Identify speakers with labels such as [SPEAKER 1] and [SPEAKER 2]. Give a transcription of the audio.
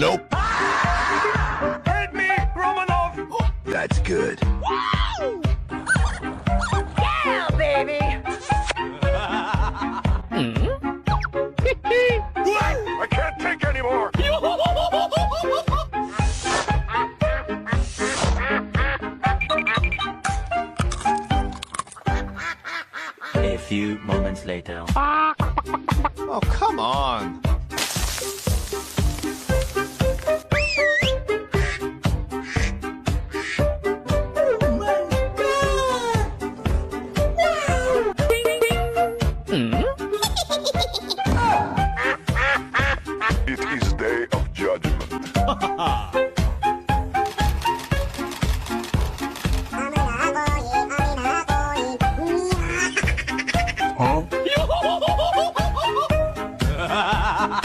[SPEAKER 1] Nope.
[SPEAKER 2] Hit me, Romanov!
[SPEAKER 1] That's good.
[SPEAKER 3] Yeah, baby!
[SPEAKER 2] I can't take anymore!
[SPEAKER 4] A few moments later.
[SPEAKER 1] Oh, come on.